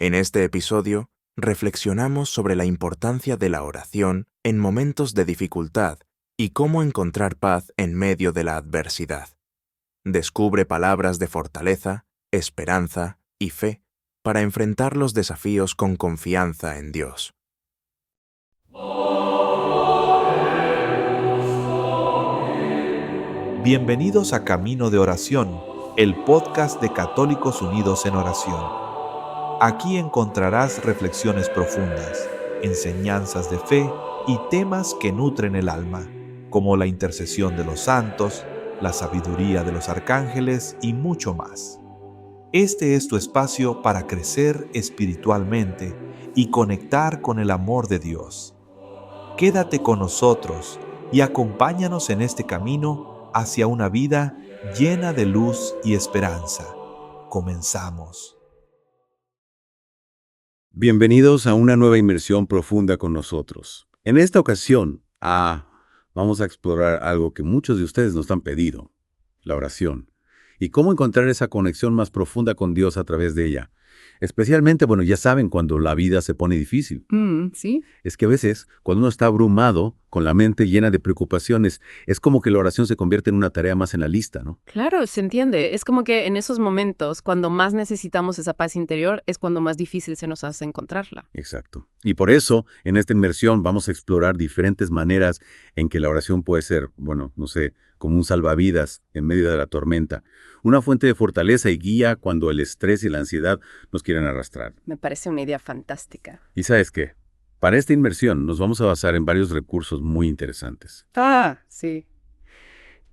En este episodio, reflexionamos sobre la importancia de la oración en momentos de dificultad y cómo encontrar paz en medio de la adversidad. Descubre palabras de fortaleza, esperanza y fe para enfrentar los desafíos con confianza en Dios. Bienvenidos a Camino de Oración, el podcast de Católicos Unidos en Oración. Aquí encontrarás reflexiones profundas, enseñanzas de fe y temas que nutren el alma, como la intercesión de los santos, la sabiduría de los arcángeles y mucho más. Este es tu espacio para crecer espiritualmente y conectar con el amor de Dios. Quédate con nosotros y acompáñanos en este camino hacia una vida llena de luz y esperanza. Comenzamos. Bienvenidos a una nueva inmersión profunda con nosotros. En esta ocasión, vamos a explorar algo que muchos de ustedes nos han pedido, la oración, y cómo encontrar esa conexión más profunda con Dios a través de ella. Especialmente, ya saben, cuando la vida se pone difícil. Sí. Es que a veces, cuando uno está abrumado, con la mente llena de preocupaciones, es como que la oración se convierte en una tarea más en la lista, ¿no? Claro, se entiende. Es como que en esos momentos, cuando más necesitamos esa paz interior, es cuando más difícil se nos hace encontrarla. Exacto. Y por eso, en esta inmersión vamos a explorar diferentes maneras en que la oración puede ser, como un salvavidas en medio de la tormenta, una fuente de fortaleza y guía cuando el estrés y la ansiedad nos quieren arrastrar. Me parece una idea fantástica. ¿Y sabes qué? Para esta inmersión nos vamos a basar en varios recursos muy interesantes. Sí.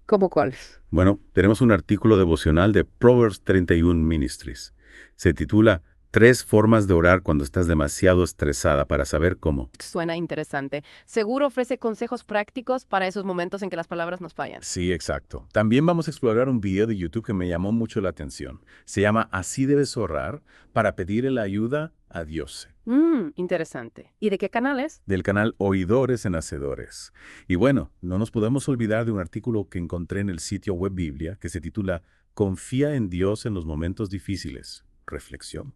¿Cómo cuáles? Bueno, tenemos un artículo devocional de Proverbs 31 Ministries. Se titula 3 formas de orar cuando estás demasiado estresada para saber cómo. Suena interesante. Seguro ofrece consejos prácticos para esos momentos en que las palabras nos fallan. Sí, exacto. También vamos a explorar un video de YouTube que me llamó mucho la atención. Se llama Así debes orar para pedirle la ayuda a Dios. Interesante. ¿Y de qué canal es? Del canal Oidores en Hacedores. Y bueno, no nos podemos olvidar de un artículo que encontré en el sitio web Biblia que se titula Confía en Dios en los momentos difíciles. Reflexión.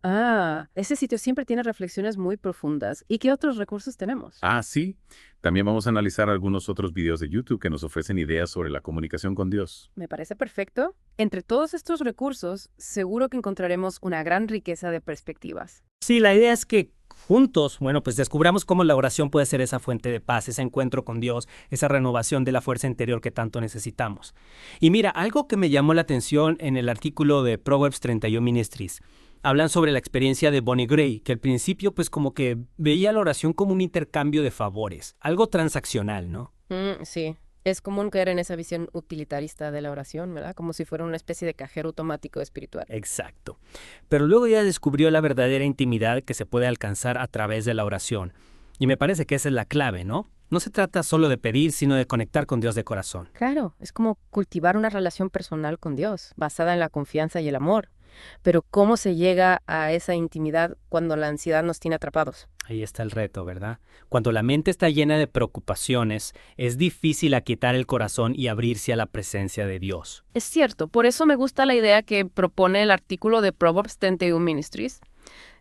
Ese sitio siempre tiene reflexiones muy profundas. ¿Y qué otros recursos tenemos? Sí. También vamos a analizar algunos otros videos de YouTube que nos ofrecen ideas sobre la comunicación con Dios. Me parece perfecto. Entre todos estos recursos, seguro que encontraremos una gran riqueza de perspectivas. Sí, la idea es que juntos, pues descubramos cómo la oración puede ser esa fuente de paz, ese encuentro con Dios, esa renovación de la fuerza interior que tanto necesitamos. Y mira, algo que me llamó la atención en el artículo de Proverbs 31 Ministries, hablan sobre la experiencia de Bonnie Gray, que al principio como que veía la oración como un intercambio de favores, algo transaccional, ¿no? Sí. Es común caer en esa visión utilitarista de la oración, ¿verdad? Como si fuera una especie de cajero automático espiritual. Exacto. Pero luego ella descubrió la verdadera intimidad que se puede alcanzar a través de la oración. Y me parece que esa es la clave, ¿no? No se trata solo de pedir, sino de conectar con Dios de corazón. Claro, es como cultivar una relación personal con Dios, basada en la confianza y el amor. Pero ¿cómo se llega a esa intimidad cuando la ansiedad nos tiene atrapados? Ahí está el reto, ¿verdad? Cuando la mente está llena de preocupaciones, es difícil aquietar el corazón y abrirse a la presencia de Dios. Es cierto, por eso me gusta la idea que propone el artículo de Proverbs 31 Ministries.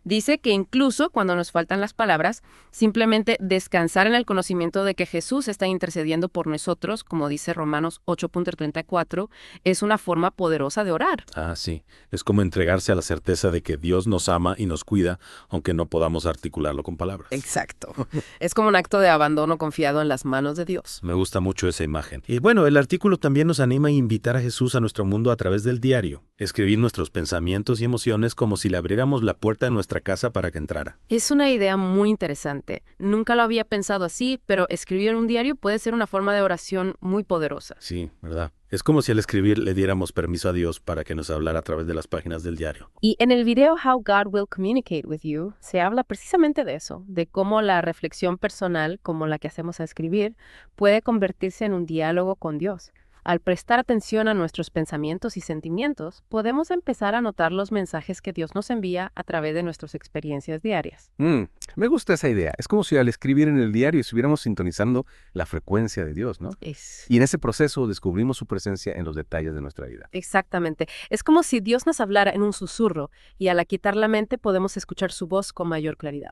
Dice que incluso cuando nos faltan las palabras, simplemente descansar en el conocimiento de que Jesús está intercediendo por nosotros, como dice Romanos 8.34, es una forma poderosa de orar. Sí. Es como entregarse a la certeza de que Dios nos ama y nos cuida, aunque no podamos articularlo con palabras. Exacto. Es como un acto de abandono confiado en las manos de Dios. Me gusta mucho esa imagen. Y el artículo también nos anima a invitar a Jesús a nuestro mundo a través del diario. Escribir nuestros pensamientos y emociones como si le abriéramos la puerta de nuestra casa para que entrara. Es una idea muy interesante. Nunca lo había pensado así, pero escribir en un diario puede ser una forma de oración muy poderosa. Sí, ¿verdad? Es como si al escribir le diéramos permiso a Dios para que nos hablara a través de las páginas del diario. Y en el video How God Will Communicate With You se habla precisamente de eso, de cómo la reflexión personal, como la que hacemos a escribir, puede convertirse en un diálogo con Dios. Al prestar atención a nuestros pensamientos y sentimientos, podemos empezar a notar los mensajes que Dios nos envía a través de nuestras experiencias diarias. Me gusta esa idea. Es como si al escribir en el diario estuviéramos sintonizando la frecuencia de Dios, ¿no? Y en ese proceso descubrimos su presencia en los detalles de nuestra vida. Exactamente. Es como si Dios nos hablara en un susurro y al aquietar la mente podemos escuchar su voz con mayor claridad.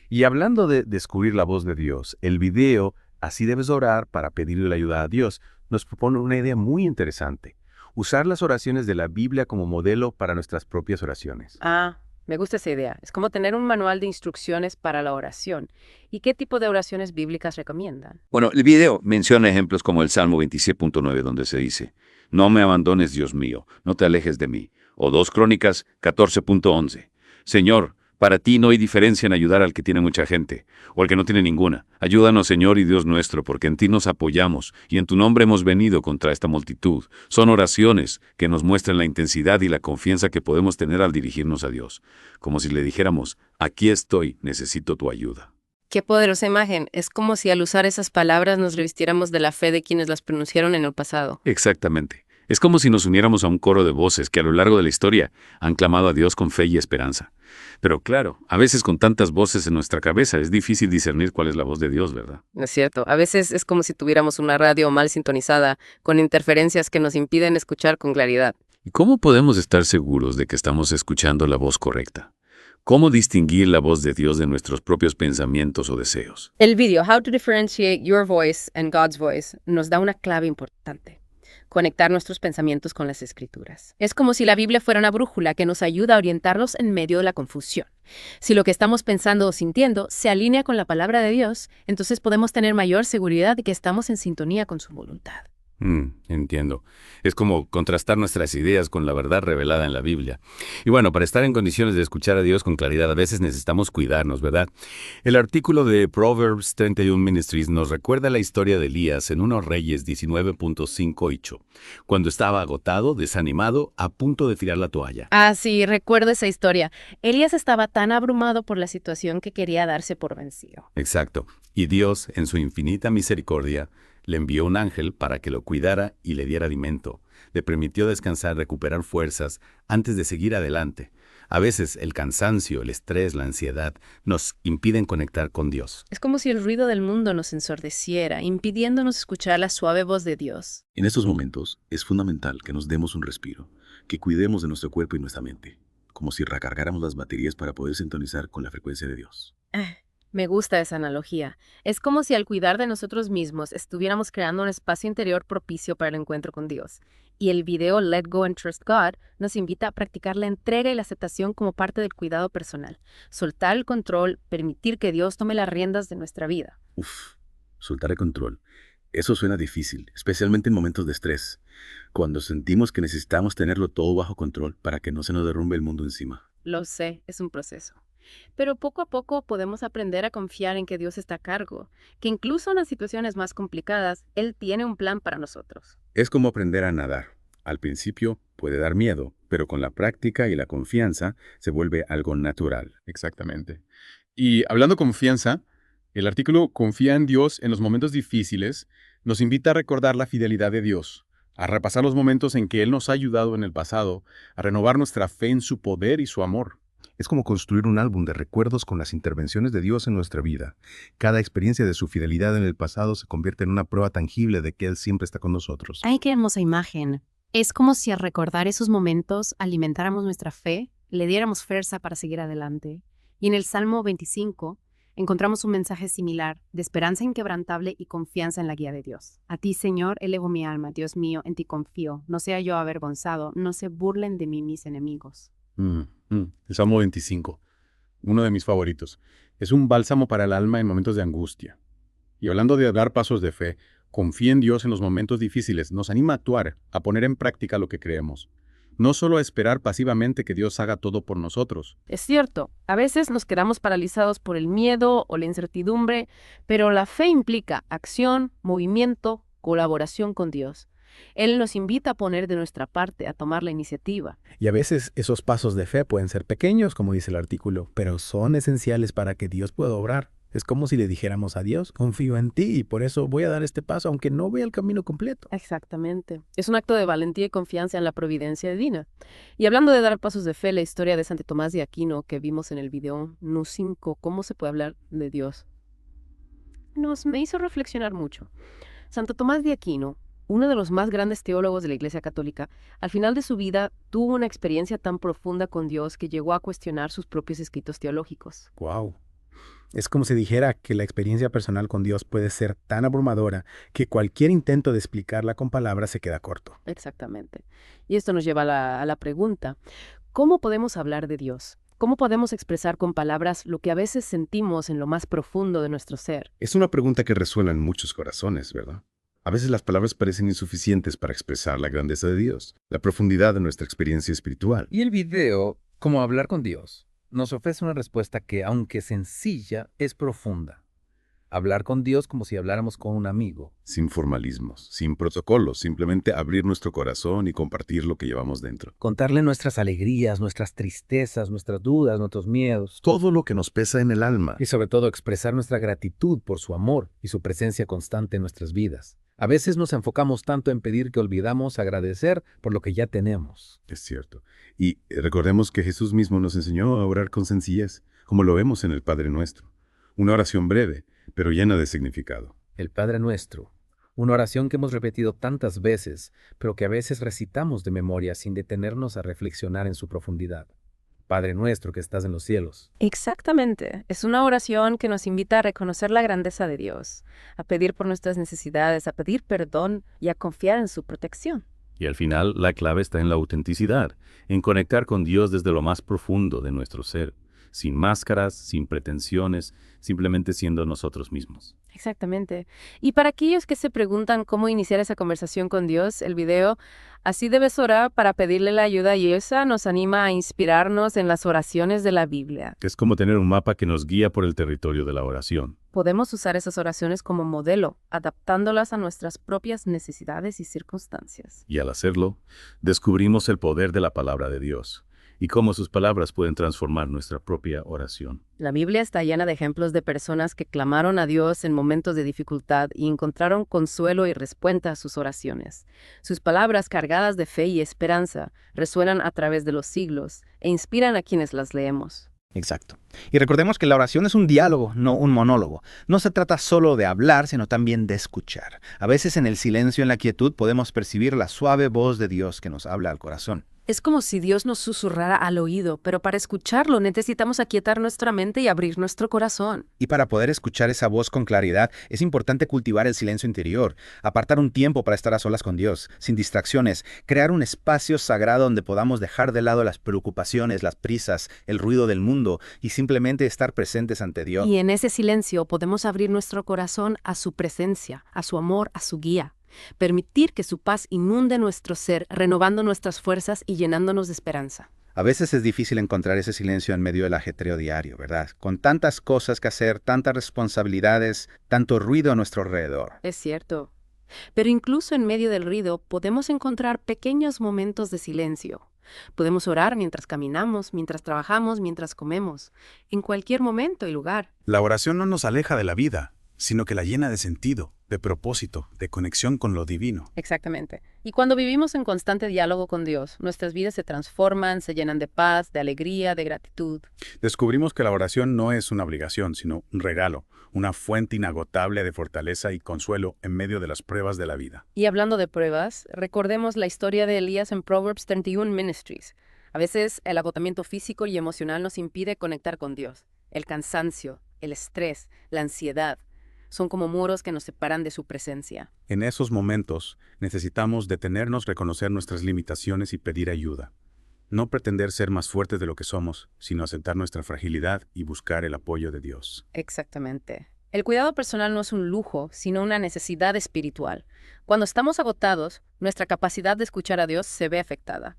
Y hablando de descubrir la voz de Dios, el video Así debes orar para pedirle la ayuda a Dios nos propone una idea muy interesante. Usar las oraciones de la Biblia como modelo para nuestras propias oraciones. Me gusta esa idea. Es como tener un manual de instrucciones para la oración. ¿Y qué tipo de oraciones bíblicas recomiendan? Bueno, el video menciona ejemplos como el Salmo 27.9, donde se dice, no me abandones, Dios mío, no te alejes de mí. O 2 Crónicas 14.11, Señor, para ti no hay diferencia en ayudar al que tiene mucha gente, o al que no tiene ninguna. Ayúdanos, Señor y Dios nuestro, porque en ti nos apoyamos, y en tu nombre hemos venido contra esta multitud. Son oraciones que nos muestran la intensidad y la confianza que podemos tener al dirigirnos a Dios. Como si le dijéramos, aquí estoy, necesito tu ayuda. Qué poderosa imagen. Es como si al usar esas palabras nos revistiéramos de la fe de quienes las pronunciaron en el pasado. Exactamente. Es como si nos uniéramos a un coro de voces que a lo largo de la historia han clamado a Dios con fe y esperanza. Pero claro, a veces con tantas voces en nuestra cabeza es difícil discernir cuál es la voz de Dios, ¿verdad? Es cierto. A veces es como si tuviéramos una radio mal sintonizada, con interferencias que nos impiden escuchar con claridad. ¿Y cómo podemos estar seguros de que estamos escuchando la voz correcta? ¿Cómo distinguir la voz de Dios de nuestros propios pensamientos o deseos? El video How to Differentiate Your Voice and God's Voice nos da una clave importante. Conectar nuestros pensamientos con las Escrituras. Es como si la Biblia fuera una brújula que nos ayuda a orientarnos en medio de la confusión. Si lo que estamos pensando o sintiendo se alinea con la palabra de Dios, entonces podemos tener mayor seguridad de que estamos en sintonía con su voluntad. Entiendo. Es como contrastar nuestras ideas con la verdad revelada en la Biblia. Y bueno, para estar en condiciones de escuchar a Dios con claridad, a veces necesitamos cuidarnos, ¿verdad? El artículo de Proverbs 31 Ministries nos recuerda la historia de Elías en 1 Reyes 19.5:8, cuando estaba agotado, desanimado, a punto de tirar la toalla. Sí, recuerdo esa historia. Elías estaba tan abrumado por la situación que quería darse por vencido. Exacto. Y Dios, en su infinita misericordia, le envió un ángel para que lo cuidara y le diera alimento. Le permitió descansar, recuperar fuerzas antes de seguir adelante. A veces el cansancio, el estrés, la ansiedad nos impiden conectar con Dios. Es como si el ruido del mundo nos ensordeciera, impidiéndonos escuchar la suave voz de Dios. En estos momentos es fundamental que nos demos un respiro, que cuidemos de nuestro cuerpo y nuestra mente, como si recargáramos las baterías para poder sintonizar con la frecuencia de Dios. Me gusta esa analogía. Es como si al cuidar de nosotros mismos estuviéramos creando un espacio interior propicio para el encuentro con Dios. Y el video Let Go and Trust God nos invita a practicar la entrega y la aceptación como parte del cuidado personal. Soltar el control, permitir que Dios tome las riendas de nuestra vida. Soltar el control. Eso suena difícil, especialmente en momentos de estrés, cuando sentimos que necesitamos tenerlo todo bajo control para que no se nos derrumbe el mundo encima. Lo sé, es un proceso. Pero poco a poco podemos aprender a confiar en que Dios está a cargo, que incluso en las situaciones más complicadas, Él tiene un plan para nosotros. Es como aprender a nadar. Al principio puede dar miedo, pero con la práctica y la confianza se vuelve algo natural. Exactamente. Y hablando de confianza, el artículo Confía en Dios en los momentos difíciles nos invita a recordar la fidelidad de Dios, a repasar los momentos en que Él nos ha ayudado en el pasado, a renovar nuestra fe en su poder y su amor. Es como construir un álbum de recuerdos con las intervenciones de Dios en nuestra vida. Cada experiencia de su fidelidad en el pasado se convierte en una prueba tangible de que Él siempre está con nosotros. ¡Ay, qué hermosa imagen! Es como si al recordar esos momentos alimentáramos nuestra fe, le diéramos fuerza para seguir adelante. Y en el Salmo 25 encontramos un mensaje similar, de esperanza inquebrantable y confianza en la guía de Dios. A ti, Señor, elevo mi alma, Dios mío, en ti confío. No sea yo avergonzado, no se burlen de mí mis enemigos. El Salmo 25, uno de mis favoritos. Es un bálsamo para el alma en momentos de angustia. Y hablando de dar pasos de fe, confía en Dios en los momentos difíciles, nos anima a actuar, a poner en práctica lo que creemos. No solo a esperar pasivamente que Dios haga todo por nosotros. Es cierto, a veces nos quedamos paralizados por el miedo o la incertidumbre, pero la fe implica acción, movimiento, colaboración con Dios. Él nos invita a poner de nuestra parte, a tomar la iniciativa. Y a veces esos pasos de fe pueden ser pequeños, como dice el artículo, pero son esenciales para que Dios pueda obrar. Es como si le dijéramos a Dios, confío en ti y por eso voy a dar este paso aunque no vea el camino completo. Exactamente. Es un acto de valentía y confianza en la providencia divina. Y hablando de dar pasos de fe, la historia de Santo Tomás de Aquino que vimos en el video Nu 5, ¿cómo se puede hablar de Dios? Me hizo reflexionar mucho. Santo Tomás de Aquino, uno de los más grandes teólogos de la Iglesia Católica, al final de su vida tuvo una experiencia tan profunda con Dios que llegó a cuestionar sus propios escritos teológicos. Wow. Es como si dijera que la experiencia personal con Dios puede ser tan abrumadora que cualquier intento de explicarla con palabras se queda corto. Exactamente. Y esto nos lleva a la pregunta, ¿cómo podemos hablar de Dios? ¿Cómo podemos expresar con palabras lo que a veces sentimos en lo más profundo de nuestro ser? Es una pregunta que resuena en muchos corazones, ¿verdad? A veces las palabras parecen insuficientes para expresar la grandeza de Dios, la profundidad de nuestra experiencia espiritual. Y el video, como hablar con Dios, nos ofrece una respuesta que, aunque sencilla, es profunda. Hablar con Dios como si habláramos con un amigo. Sin formalismos, sin protocolos, simplemente abrir nuestro corazón y compartir lo que llevamos dentro. Contarle nuestras alegrías, nuestras tristezas, nuestras dudas, nuestros miedos. Todo lo que nos pesa en el alma. Y sobre todo expresar nuestra gratitud por su amor y su presencia constante en nuestras vidas. A veces nos enfocamos tanto en pedir que olvidamos agradecer por lo que ya tenemos. Es cierto. Y recordemos que Jesús mismo nos enseñó a orar con sencillez, como lo vemos en el Padre Nuestro. Una oración breve, pero llena de significado. El Padre Nuestro, una oración que hemos repetido tantas veces, pero que a veces recitamos de memoria sin detenernos a reflexionar en su profundidad. Padre Nuestro que estás en los cielos. Exactamente. Es una oración que nos invita a reconocer la grandeza de Dios, a pedir por nuestras necesidades, a pedir perdón y a confiar en su protección. Y al final, la clave está en la autenticidad, en conectar con Dios desde lo más profundo de nuestro ser, sin máscaras, sin pretensiones, simplemente siendo nosotros mismos. Exactamente. Y para aquellos que se preguntan cómo iniciar esa conversación con Dios, el video Así debes orar para pedirle la ayuda y esa nos anima a inspirarnos en las oraciones de la Biblia. Es como tener un mapa que nos guía por el territorio de la oración. Podemos usar esas oraciones como modelo, adaptándolas a nuestras propias necesidades y circunstancias. Y al hacerlo, descubrimos el poder de la palabra de Dios y cómo sus palabras pueden transformar nuestra propia oración. La Biblia está llena de ejemplos de personas que clamaron a Dios en momentos de dificultad y encontraron consuelo y respuesta a sus oraciones. Sus palabras cargadas de fe y esperanza resuenan a través de los siglos e inspiran a quienes las leemos. Exacto. Y recordemos que la oración es un diálogo, no un monólogo. No se trata solo de hablar, sino también de escuchar. A veces en el silencio, en la quietud, podemos percibir la suave voz de Dios que nos habla al corazón. Es como si Dios nos susurrara al oído, pero para escucharlo necesitamos aquietar nuestra mente y abrir nuestro corazón. Y para poder escuchar esa voz con claridad, es importante cultivar el silencio interior, apartar un tiempo para estar a solas con Dios, sin distracciones, crear un espacio sagrado donde podamos dejar de lado las preocupaciones, las prisas, el ruido del mundo y simplemente estar presentes ante Dios. Y en ese silencio podemos abrir nuestro corazón a su presencia, a su amor, a su guía. Permitir que su paz inunde nuestro ser, renovando nuestras fuerzas y llenándonos de esperanza. A veces es difícil encontrar ese silencio en medio del ajetreo diario, ¿verdad? Con tantas cosas que hacer, tantas responsabilidades, tanto ruido a nuestro alrededor. Es cierto. Pero incluso en medio del ruido podemos encontrar pequeños momentos de silencio. Podemos orar mientras caminamos, mientras trabajamos, mientras comemos, en cualquier momento y lugar. La oración no nos aleja de la vida, sino que la llena de sentido, de propósito, de conexión con lo divino. Exactamente. Y cuando vivimos en constante diálogo con Dios, nuestras vidas se transforman, se llenan de paz, de alegría, de gratitud. Descubrimos que la oración no es una obligación, sino un regalo, una fuente inagotable de fortaleza y consuelo en medio de las pruebas de la vida. Y hablando de pruebas, recordemos la historia de Elías en Proverbs 31 Ministries. A veces el agotamiento físico y emocional nos impide conectar con Dios. El cansancio, el estrés, la ansiedad son como muros que nos separan de su presencia. En esos momentos necesitamos detenernos, reconocer nuestras limitaciones y pedir ayuda. No pretender ser más fuertes de lo que somos, sino aceptar nuestra fragilidad y buscar el apoyo de Dios. Exactamente. El cuidado personal no es un lujo, sino una necesidad espiritual. Cuando estamos agotados, nuestra capacidad de escuchar a Dios se ve afectada.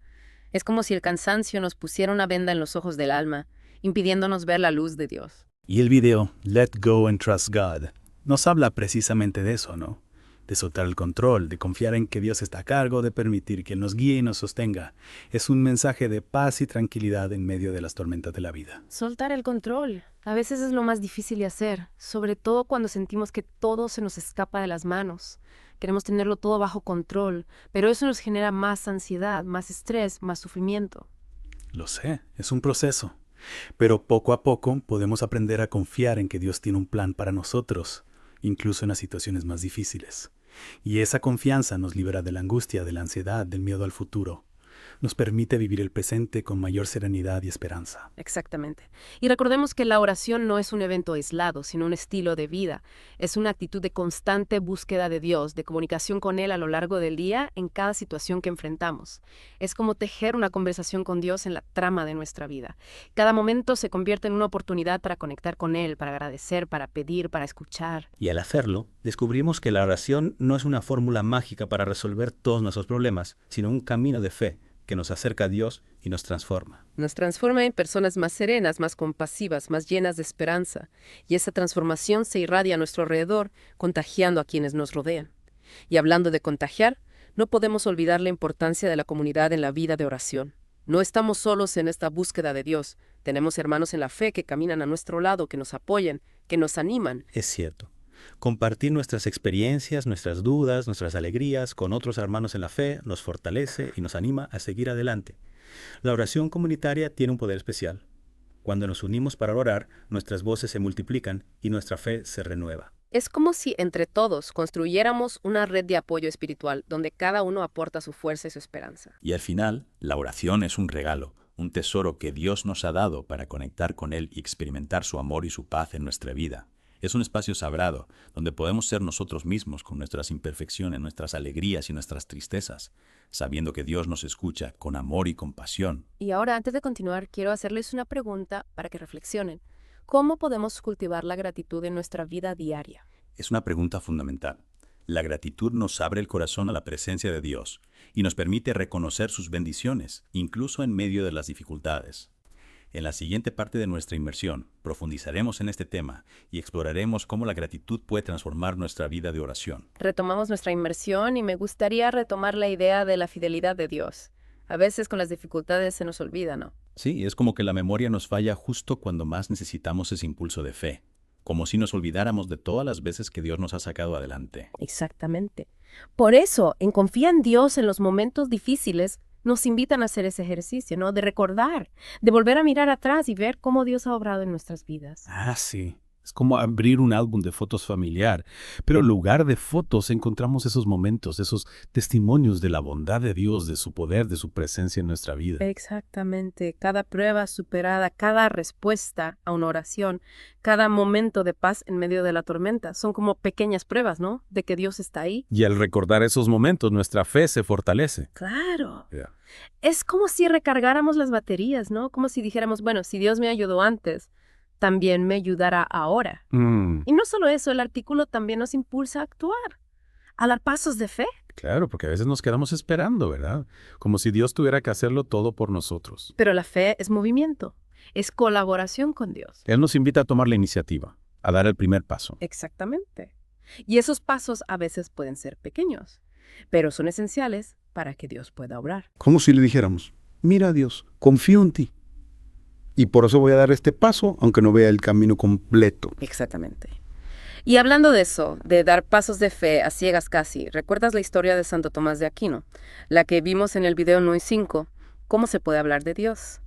Es como si el cansancio nos pusiera una venda en los ojos del alma, impidiéndonos ver la luz de Dios. Y el video Let Go and Trust God nos habla precisamente de eso, ¿no? de soltar el control, de confiar en que Dios está a cargo, de permitir que Él nos guíe y nos sostenga. Es un mensaje de paz y tranquilidad en medio de las tormentas de la vida. Soltar el control. A veces es lo más difícil de hacer, sobre todo cuando sentimos que todo se nos escapa de las manos. Queremos tenerlo todo bajo control, pero eso nos genera más ansiedad, más estrés, más sufrimiento. Lo sé, es un proceso. Pero poco a poco podemos aprender a confiar en que Dios tiene un plan para nosotros, incluso en las situaciones más difíciles. Y esa confianza nos libera de la angustia, de la ansiedad, del miedo al futuro. Nos permite vivir el presente con mayor serenidad y esperanza. Exactamente. Y recordemos que la oración no es un evento aislado, sino un estilo de vida. Es una actitud de constante búsqueda de Dios, de comunicación con Él a lo largo del día en cada situación que enfrentamos. Es como tejer una conversación con Dios en la trama de nuestra vida. Cada momento se convierte en una oportunidad para conectar con Él, para agradecer, para pedir, para escuchar. Y al hacerlo, descubrimos que la oración no es una fórmula mágica para resolver todos nuestros problemas, sino un camino de fe que nos acerca a Dios y nos transforma. Nos transforma en personas más serenas, más compasivas, más llenas de esperanza. Y esa transformación se irradia a nuestro alrededor, contagiando a quienes nos rodean. Y hablando de contagiar, no podemos olvidar la importancia de la comunidad en la vida de oración. No estamos solos en esta búsqueda de Dios. Tenemos hermanos en la fe que caminan a nuestro lado, que nos apoyan, que nos animan. Es cierto. Compartir nuestras experiencias, nuestras dudas, nuestras alegrías con otros hermanos en la fe nos fortalece y nos anima a seguir adelante. La oración comunitaria tiene un poder especial. Cuando nos unimos para orar, nuestras voces se multiplican y nuestra fe se renueva. Es como si entre todos construyéramos una red de apoyo espiritual donde cada uno aporta su fuerza y su esperanza. Y al final, la oración es un regalo, un tesoro que Dios nos ha dado para conectar con Él y experimentar su amor y su paz en nuestra vida. Es un espacio sagrado, donde podemos ser nosotros mismos con nuestras imperfecciones, nuestras alegrías y nuestras tristezas, sabiendo que Dios nos escucha con amor y compasión. Y ahora, antes de continuar, quiero hacerles una pregunta para que reflexionen. ¿Cómo podemos cultivar la gratitud en nuestra vida diaria? Es una pregunta fundamental. La gratitud nos abre el corazón a la presencia de Dios y nos permite reconocer sus bendiciones, incluso en medio de las dificultades. En la siguiente parte de nuestra inmersión, profundizaremos en este tema y exploraremos cómo la gratitud puede transformar nuestra vida de oración. Retomamos nuestra inmersión y me gustaría retomar la idea de la fidelidad de Dios. A veces con las dificultades se nos olvida, ¿no? Sí, es como que la memoria nos falla justo cuando más necesitamos ese impulso de fe, como si nos olvidáramos de todas las veces que Dios nos ha sacado adelante. Exactamente. Por eso, en Confía en Dios en los momentos difíciles, nos invitan a hacer ese ejercicio, ¿no? De recordar, de volver a mirar atrás y ver cómo Dios ha obrado en nuestras vidas. Ah, sí. Es como abrir un álbum de fotos familiar. Pero en lugar de fotos encontramos esos momentos, esos testimonios de la bondad de Dios, de su poder, de su presencia en nuestra vida. Exactamente. Cada prueba superada, cada respuesta a una oración, cada momento de paz en medio de la tormenta, son como pequeñas pruebas, ¿no? De que Dios está ahí. Y al recordar esos momentos, nuestra fe se fortalece. Claro. Es como si recargáramos las baterías, ¿no? Como si dijéramos, bueno, si Dios me ayudó antes, también me ayudará ahora. Y no solo eso, el artículo también nos impulsa a actuar, a dar pasos de fe. Claro, porque a veces nos quedamos esperando, ¿verdad? Como si Dios tuviera que hacerlo todo por nosotros. Pero la fe es movimiento, es colaboración con Dios. Él nos invita a tomar la iniciativa, a dar el primer paso. Exactamente. Y esos pasos a veces pueden ser pequeños, pero son esenciales para que Dios pueda obrar. Como si le dijéramos, mira Dios, confío en ti. Y por eso voy a dar este paso, aunque no vea el camino completo. Exactamente. Y hablando de eso, de dar pasos de fe a ciegas casi, ¿recuerdas la historia de Santo Tomás de Aquino? La que vimos en el video 9.5. ¿Cómo se puede hablar de Dios?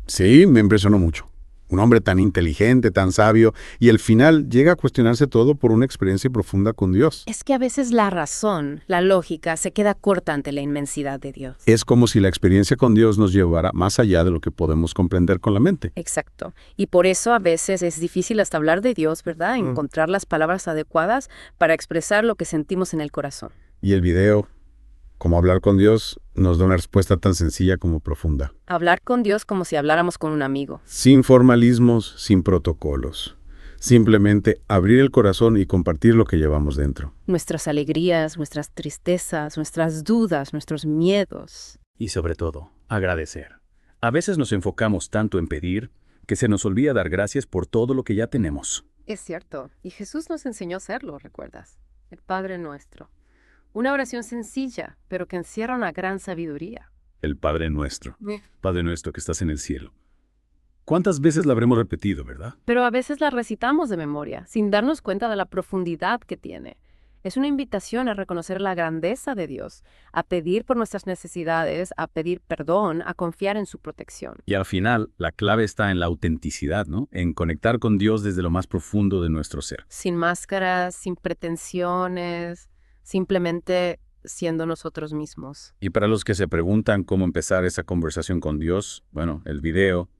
Sí, me impresionó mucho. Un hombre tan inteligente, tan sabio, y al final llega a cuestionarse todo por una experiencia profunda con Dios. Es que a veces la razón, la lógica, se queda corta ante la inmensidad de Dios. Es como si la experiencia con Dios nos llevara más allá de lo que podemos comprender con la mente. Exacto. Y por eso a veces es difícil hasta hablar de Dios, ¿verdad? Encontrar las palabras adecuadas para expresar lo que sentimos en el corazón. Y el video, Cómo hablar con Dios, nos da una respuesta tan sencilla como profunda. Hablar con Dios como si habláramos con un amigo. Sin formalismos, sin protocolos. Simplemente abrir el corazón y compartir lo que llevamos dentro. Nuestras alegrías, nuestras tristezas, nuestras dudas, nuestros miedos. Y sobre todo, agradecer. A veces nos enfocamos tanto en pedir que se nos olvida dar gracias por todo lo que ya tenemos. Es cierto. Y Jesús nos enseñó a hacerlo, ¿recuerdas? el Padre Nuestro. Una oración sencilla, pero que encierra una gran sabiduría. El Padre Nuestro. Padre Nuestro que estás en el cielo. ¿Cuántas veces la habremos repetido, verdad? Pero a veces la recitamos de memoria, sin darnos cuenta de la profundidad que tiene. Es una invitación a reconocer la grandeza de Dios, a pedir por nuestras necesidades, a pedir perdón, a confiar en su protección. Y al final, la clave está en la autenticidad, ¿no? En conectar con Dios desde lo más profundo de nuestro ser. Sin máscaras, sin pretensiones, simplemente siendo nosotros mismos. Y para los que se preguntan cómo empezar esa conversación con Dios, bueno, el video,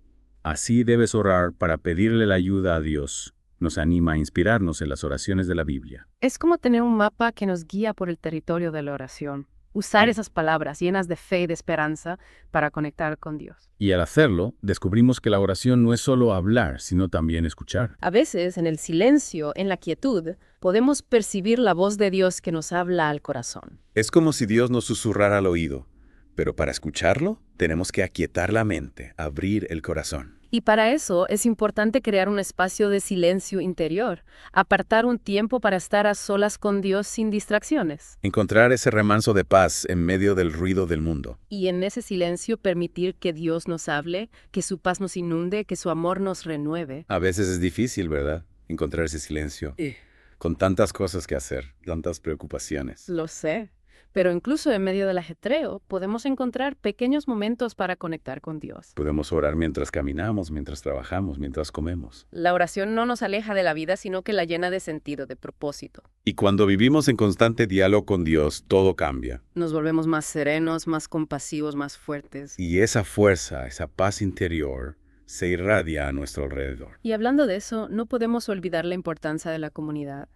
así debes orar para pedirle la ayuda a Dios, nos anima a inspirarnos en las oraciones de la Biblia. Es como tener un mapa que nos guía por el territorio de la oración. Usar esas palabras llenas de fe y de esperanza para conectar con Dios. Y al hacerlo, descubrimos que la oración no es solo hablar, sino también escuchar. A veces, en el silencio, en la quietud, podemos percibir la voz de Dios que nos habla al corazón. Es como si Dios nos susurrara al oído, pero para escucharlo, tenemos que aquietar la mente, abrir el corazón. Y para eso es importante crear un espacio de silencio interior, apartar un tiempo para estar a solas con Dios sin distracciones. Encontrar ese remanso de paz en medio del ruido del mundo. Y en ese silencio permitir que Dios nos hable, que su paz nos inunde, que su amor nos renueve. A veces es difícil, ¿verdad? Encontrar ese silencio. Con tantas cosas que hacer, tantas preocupaciones. Lo sé. Pero incluso en medio del ajetreo, podemos encontrar pequeños momentos para conectar con Dios. Podemos orar mientras caminamos, mientras trabajamos, mientras comemos. La oración no nos aleja de la vida, sino que la llena de sentido, de propósito. Y cuando vivimos en constante diálogo con Dios, todo cambia. Nos volvemos más serenos, más compasivos, más fuertes. Y esa fuerza, esa paz interior, se irradia a nuestro alrededor. Y hablando de eso, no podemos olvidar la importancia de la comunidad.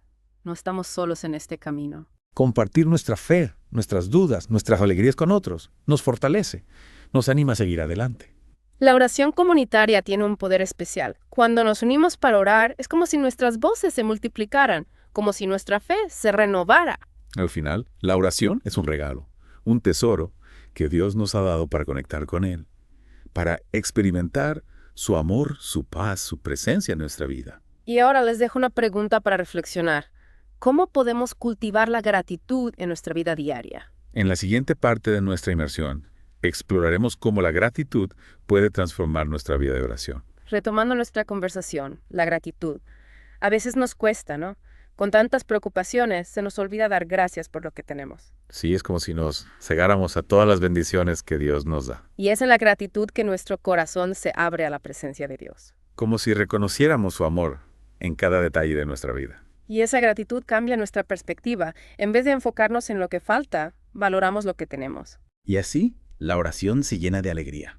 No estamos solos en este camino. Compartir nuestra fe, nuestras dudas, nuestras alegrías con otros, nos fortalece, nos anima a seguir adelante. La oración comunitaria tiene un poder especial. Cuando nos unimos para orar, es como si nuestras voces se multiplicaran, como si nuestra fe se renovara. Al final, la oración es un regalo, un tesoro que Dios nos ha dado para conectar con Él, para experimentar su amor, su paz, su presencia en nuestra vida. Y ahora les dejo una pregunta para reflexionar. ¿Cómo podemos cultivar la gratitud en nuestra vida diaria? En la siguiente parte de nuestra inmersión, exploraremos cómo la gratitud puede transformar nuestra vida de oración. Retomando nuestra conversación, la gratitud. A veces nos cuesta, ¿no? Con tantas preocupaciones, se nos olvida dar gracias por lo que tenemos. Sí, es como si nos cegáramos a todas las bendiciones que Dios nos da. Y es en la gratitud que nuestro corazón se abre a la presencia de Dios. Como si reconociéramos su amor en cada detalle de nuestra vida. Y esa gratitud cambia nuestra perspectiva. En vez de enfocarnos en lo que falta, valoramos lo que tenemos. Y así, la oración se llena de alegría,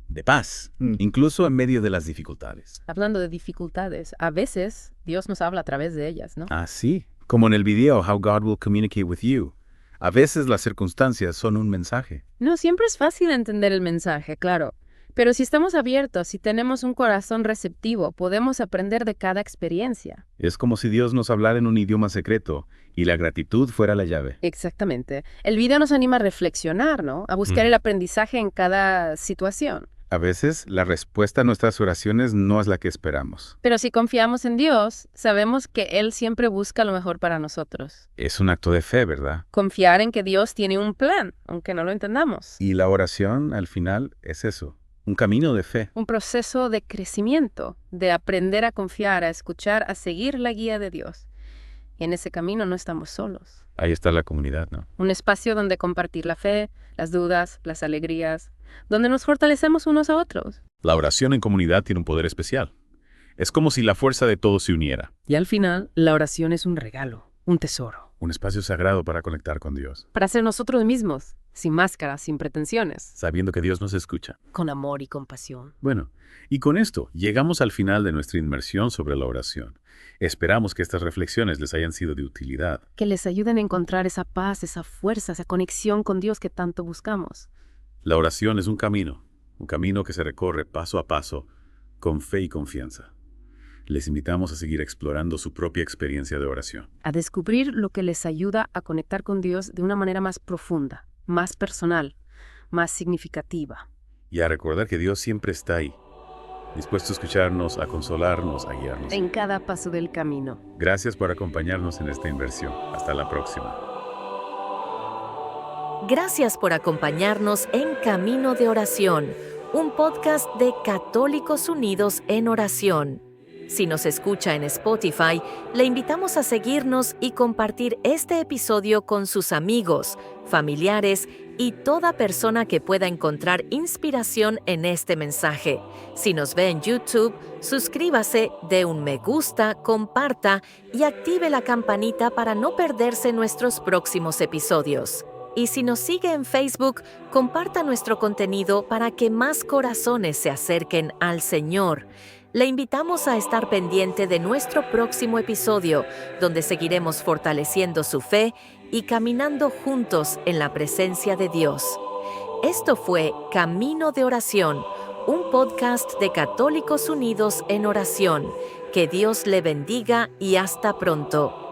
de paz, incluso en medio de las dificultades. Hablando de dificultades, a veces Dios nos habla a través de ellas, ¿no? Sí, como en el video How God Will Communicate With You. A veces las circunstancias son un mensaje. No siempre es fácil entender el mensaje, claro. Pero si estamos abiertos, si tenemos un corazón receptivo, podemos aprender de cada experiencia. Es como si Dios nos hablara en un idioma secreto y la gratitud fuera la llave. Exactamente. El video nos anima a reflexionar, ¿no? A buscar el aprendizaje en cada situación. A veces la respuesta a nuestras oraciones no es la que esperamos. Pero si confiamos en Dios, sabemos que Él siempre busca lo mejor para nosotros. Es un acto de fe, ¿verdad? Confiar en que Dios tiene un plan, aunque no lo entendamos. Y la oración, al final, es eso. Un camino de fe. Un proceso de crecimiento, de aprender a confiar, a escuchar, a seguir la guía de Dios. Y en ese camino no estamos solos. Ahí está la comunidad, ¿no? Un espacio donde compartir la fe, las dudas, las alegrías, donde nos fortalecemos unos a otros. La oración en comunidad tiene un poder especial. Es como si la fuerza de todos se uniera. Y al final, la oración es un regalo, un tesoro. Un espacio sagrado para conectar con Dios. Para ser nosotros mismos, sin máscaras, sin pretensiones. Sabiendo que Dios nos escucha. Con amor y compasión. Bueno, y con esto llegamos al final de nuestra inmersión sobre la oración. Esperamos que estas reflexiones les hayan sido de utilidad. Que les ayuden a encontrar esa paz, esa fuerza, esa conexión con Dios que tanto buscamos. La oración es un camino que se recorre paso a paso, con fe y confianza. Les invitamos a seguir explorando su propia experiencia de oración. A descubrir lo que les ayuda a conectar con Dios de una manera más profunda, más personal, más significativa. Y a recordar que Dios siempre está ahí, dispuesto a escucharnos, a consolarnos, a guiarnos. En cada paso del camino. Gracias por acompañarnos en esta inversión. Hasta la próxima. Gracias por acompañarnos en Camino de Oración, un podcast de Católicos Unidos en Oración. Si nos escucha en Spotify, le invitamos a seguirnos y compartir este episodio con sus amigos, familiares y toda persona que pueda encontrar inspiración en este mensaje. Si nos ve en YouTube, suscríbase, dé un me gusta, comparta y active la campanita para no perderse nuestros próximos episodios. Y si nos sigue en Facebook, comparta nuestro contenido para que más corazones se acerquen al Señor. Le invitamos a estar pendiente de nuestro próximo episodio, donde seguiremos fortaleciendo su fe y caminando juntos en la presencia de Dios. Esto fue Camino de Oración, un podcast de Católicos Unidos en Oración. Que Dios le bendiga y hasta pronto.